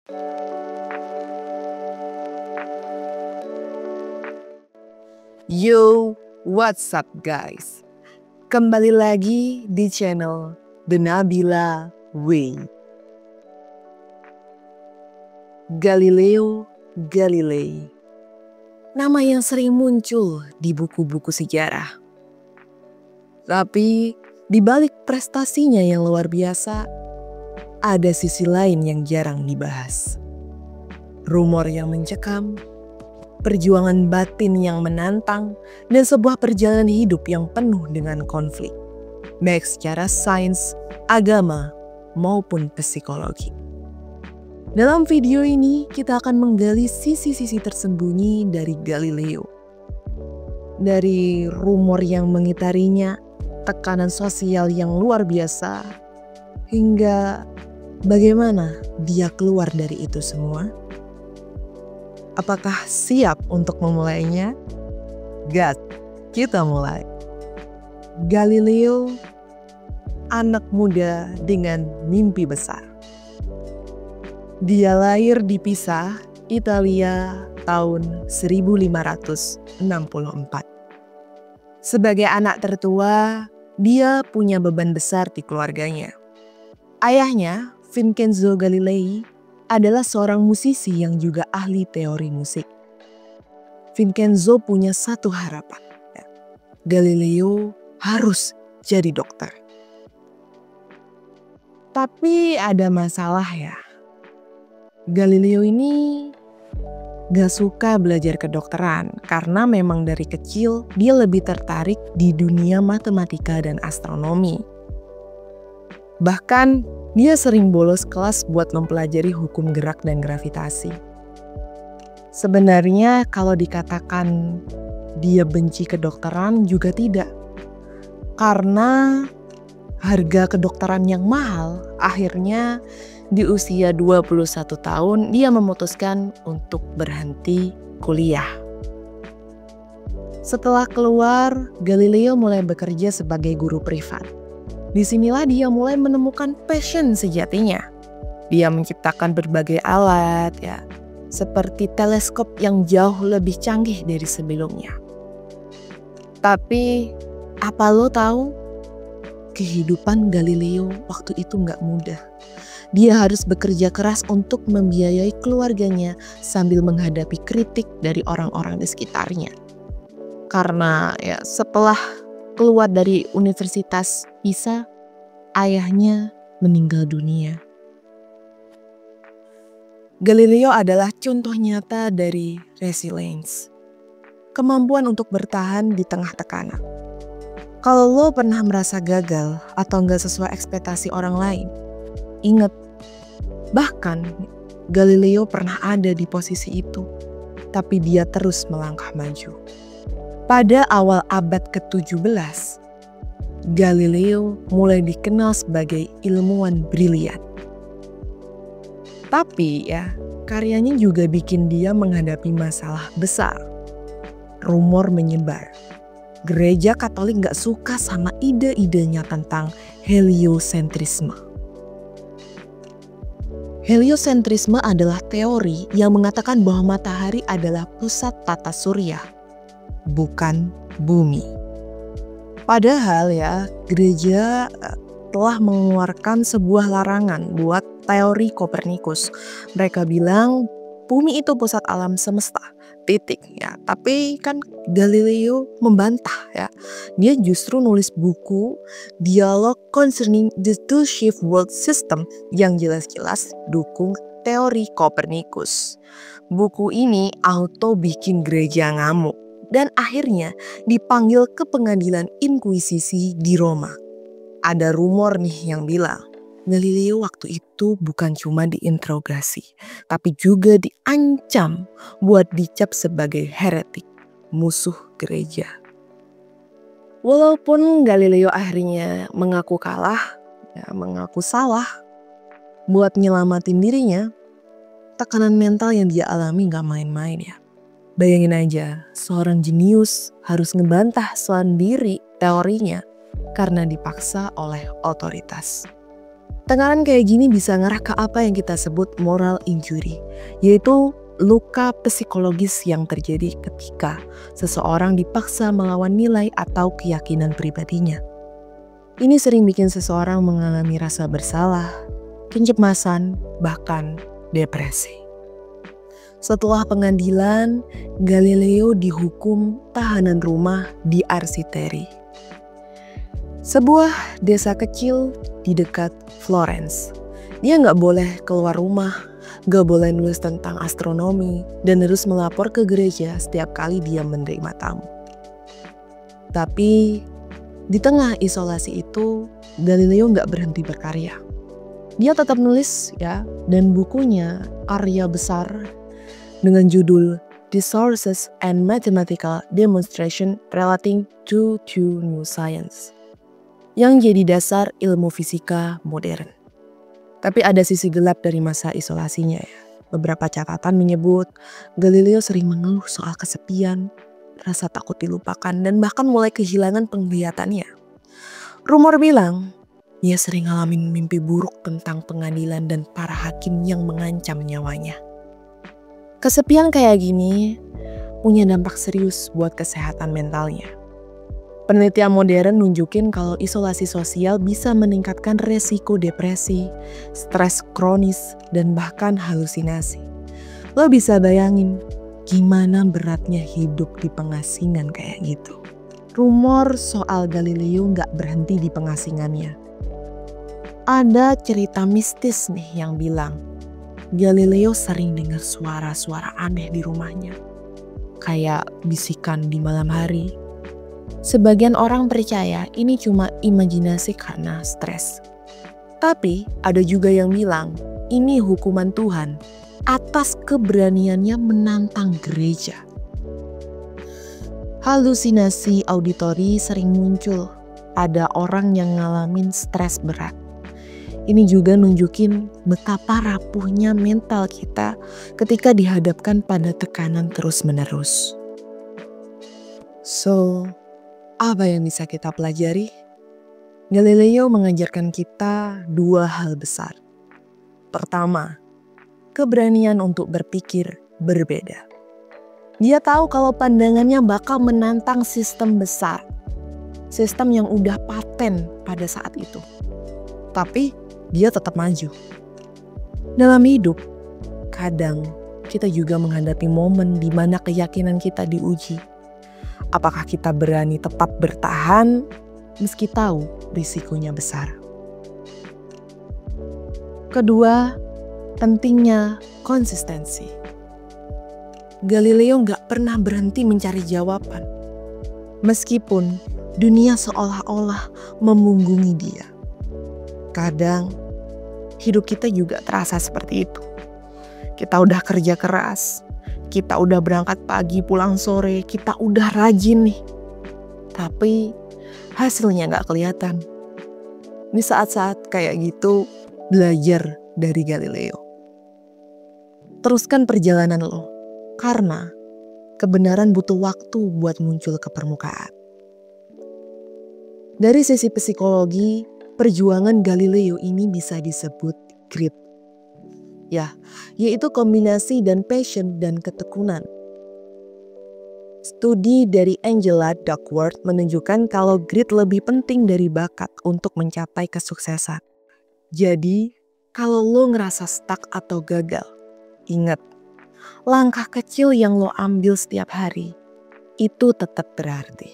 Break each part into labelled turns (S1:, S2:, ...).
S1: Yo, what's up guys? Kembali lagi di channel The Nabila Way. Galileo Galilei, nama yang sering muncul di buku-buku sejarah. Tapi di balik prestasinya yang luar biasa, ada sisi lain yang jarang dibahas. Rumor yang mencekam, perjuangan batin yang menantang, dan sebuah perjalanan hidup yang penuh dengan konflik, baik secara sains, agama, maupun psikologi. Dalam video ini, kita akan menggali sisi-sisi tersembunyi dari Galileo. Dari rumor yang mengitarinya, tekanan sosial yang luar biasa, hingga bagaimana dia keluar dari itu semua. Apakah siap untuk memulainya? Gas, kita mulai. Galileo, anak muda dengan mimpi besar. Dia lahir di Pisa, Italia tahun 1564. Sebagai anak tertua, dia punya beban besar di keluarganya. Ayahnya, Vincenzo Galilei, adalah seorang musisi yang juga ahli teori musik. Vincenzo punya satu harapan. Galileo harus jadi dokter. Tapi ada masalah ya. Galileo ini gak suka belajar kedokteran karena memang dari kecil dia lebih tertarik di dunia matematika dan astronomi. Bahkan dia sering bolos kelas buat mempelajari hukum gerak dan gravitasi. Sebenarnya kalau dikatakan dia benci kedokteran juga tidak. Karena harga kedokteran yang mahal, akhirnya di usia 21 tahun dia memutuskan untuk berhenti kuliah. Setelah keluar, Galileo mulai bekerja sebagai guru privat. Disinilah dia mulai menemukan passion sejatinya. Dia menciptakan berbagai alat seperti teleskop yang jauh lebih canggih dari sebelumnya. Tapi apa lo tahu? Kehidupan Galileo waktu itu gak mudah. Dia harus bekerja keras untuk membiayai keluarganya sambil menghadapi kritik dari orang-orang di sekitarnya. Karena setelah keluar dari Universitas Pisa, ayahnya meninggal dunia. Galileo adalah contoh nyata dari resilience, kemampuan untuk bertahan di tengah tekanan. Kalau lo pernah merasa gagal atau gak sesuai ekspektasi orang lain, ingat, bahkan Galileo pernah ada di posisi itu, tapi dia terus melangkah maju. Pada awal abad ke-17, Galileo mulai dikenal sebagai ilmuwan brilian. Tapi karyanya juga bikin dia menghadapi masalah besar. Rumor menyebar. Gereja Katolik gak suka sama ide-idenya tentang heliocentrisme. Heliocentrisme adalah teori yang mengatakan bahwa matahari adalah pusat tata surya, bukan bumi. Padahal gereja telah mengeluarkan sebuah larangan buat teori Kopernikus. Mereka bilang bumi itu pusat alam semesta, titik. Tapi kan Galileo membantah. Dia justru nulis buku Dialogue Concerning the Two-Shift World System yang jelas-jelas dukung teori Kopernikus. Buku ini auto bikin gereja ngamuk dan akhirnya dipanggil ke pengadilan inkuisisi di Roma. Ada rumor nih yang bilang Galileo waktu itu bukan cuma diinterogasi, tapi juga diancam buat dicap sebagai heretik, musuh gereja. Walaupun Galileo akhirnya mengaku kalah, mengaku salah, buat nyelamatin dirinya, tekanan mental yang dia alami gak main-main Bayangin aja, seorang jenius harus ngebantah sendiri teorinya karena dipaksa oleh otoritas. Tekanan kayak gini bisa ngarah ke apa yang kita sebut moral injury, yaitu luka psikologis yang terjadi ketika seseorang dipaksa melawan nilai atau keyakinan pribadinya. Ini sering bikin seseorang mengalami rasa bersalah, kecemasan, bahkan depresi. Setelah pengadilan, Galileo dihukum tahanan rumah di Arcetri, sebuah desa kecil di dekat Florence. Dia nggak boleh keluar rumah, nggak boleh nulis tentang astronomi, dan harus melapor ke gereja setiap kali dia menerima tamu. Tapi di tengah isolasi itu, Galileo nggak berhenti berkarya. Dia tetap nulis ya, dan bukunya karya besar dengan judul The Sources and Mathematical Demonstration Relating to Two New Science, yang jadi dasar ilmu fisika modern. Tapi ada sisi gelap dari masa isolasinya ya. Beberapa catatan menyebut Galileo sering mengeluh soal kesepian, rasa takut dilupakan, dan bahkan mulai kehilangan penglihatannya. Rumor bilang dia sering ngalamin mimpi buruk tentang pengadilan dan para hakim yang mengancam nyawanya. Kesepian kayak gini punya dampak serius buat kesehatan mentalnya. Penelitian modern nunjukin kalau isolasi sosial bisa meningkatkan resiko depresi, stres kronis, dan bahkan halusinasi. Lo bisa bayangin gimana beratnya hidup di pengasingan kayak gitu. Rumor soal Galileo nggak berhenti di pengasingannya. Ada cerita mistis nih yang bilang Galileo sering dengar suara-suara aneh di rumahnya, kayak bisikan di malam hari. Sebagian orang percaya ini cuma imajinasi karena stres. Tapi ada juga yang bilang ini hukuman Tuhan atas keberaniannya menantang gereja. Halusinasi auditori sering muncul pada orang yang ngalamin stres berat. Ini juga nunjukin betapa rapuhnya mental kita ketika dihadapkan pada tekanan terus-menerus. So, apa yang bisa kita pelajari? Galileo mengajarkan kita dua hal besar. Pertama, keberanian untuk berpikir berbeda. Dia tahu kalau pandangannya bakal menantang sistem besar, sistem yang udah paten pada saat itu. Tapi dia tetap maju. Dalam hidup, kadang kita juga menghadapi momen di mana keyakinan kita diuji. Apakah kita berani tetap bertahan meski tahu risikonya besar? Kedua, pentingnya konsistensi. Galileo nggak pernah berhenti mencari jawaban, meskipun dunia seolah-olah memunggungi dia. Kadang hidup kita juga terasa seperti itu. Kita udah kerja keras, kita udah berangkat pagi pulang sore, kita udah rajin nih. Tapi hasilnya gak kelihatan. Di saat-saat kayak gitu, belajar dari Galileo. Teruskan perjalanan lo, karena kebenaran butuh waktu buat muncul ke permukaan. Dari sisi psikologi, perjuangan Galileo ini bisa disebut grit. Ya, yaitu kombinasi dan passion dan ketekunan. Studi dari Angela Duckworth menunjukkan kalau grit lebih penting dari bakat untuk mencapai kesuksesan. Jadi, kalau lo ngerasa stuck atau gagal, ingat, langkah kecil yang lo ambil setiap hari, itu tetap berarti.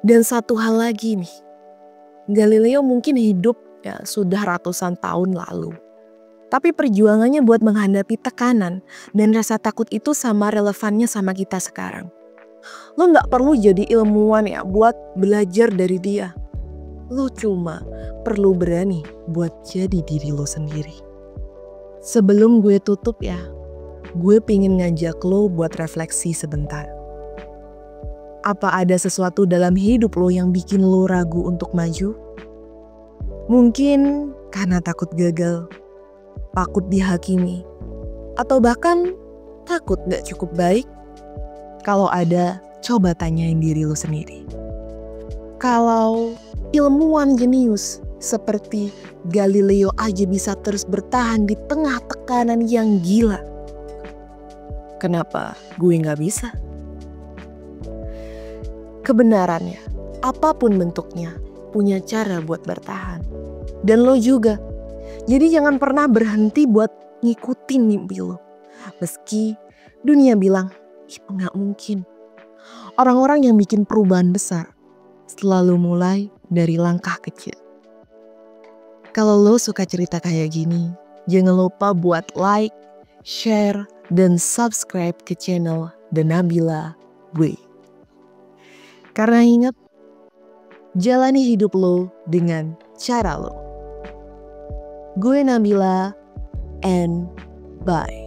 S1: Dan satu hal lagi nih, Galileo mungkin hidup ya sudah ratusan tahun lalu. Tapi perjuangannya buat menghadapi tekanan dan rasa takut itu sama relevannya sama kita sekarang. Lo gak perlu jadi ilmuwan ya buat belajar dari dia. Lo cuma perlu berani buat jadi diri lo sendiri. Sebelum gue tutup ya, gue pengen ngajak lo buat refleksi sebentar. Apa ada sesuatu dalam hidup lo yang bikin lo ragu untuk maju? Mungkin karena takut gagal, takut dihakimi, atau bahkan takut gak cukup baik? Kalau ada, coba tanyain diri lo sendiri. Kalau ilmuwan jenius Seperti Galileo aja bisa terus bertahan di tengah tekanan yang gila. Kenapa gue gak bisa? Kebenarannya, apapun bentuknya, punya cara buat bertahan. Dan lo juga. Jadi jangan pernah berhenti buat ngikutin mimpi lo. Meski dunia bilang, itu gak mungkin. Orang-orang yang bikin perubahan besar selalu mulai dari langkah kecil. Kalau lo suka cerita kayak gini, jangan lupa buat like, share, dan subscribe ke channel The Nabila Way. Karena ingat, jalani hidup lo dengan cara lo. Gue Nabila, and bye.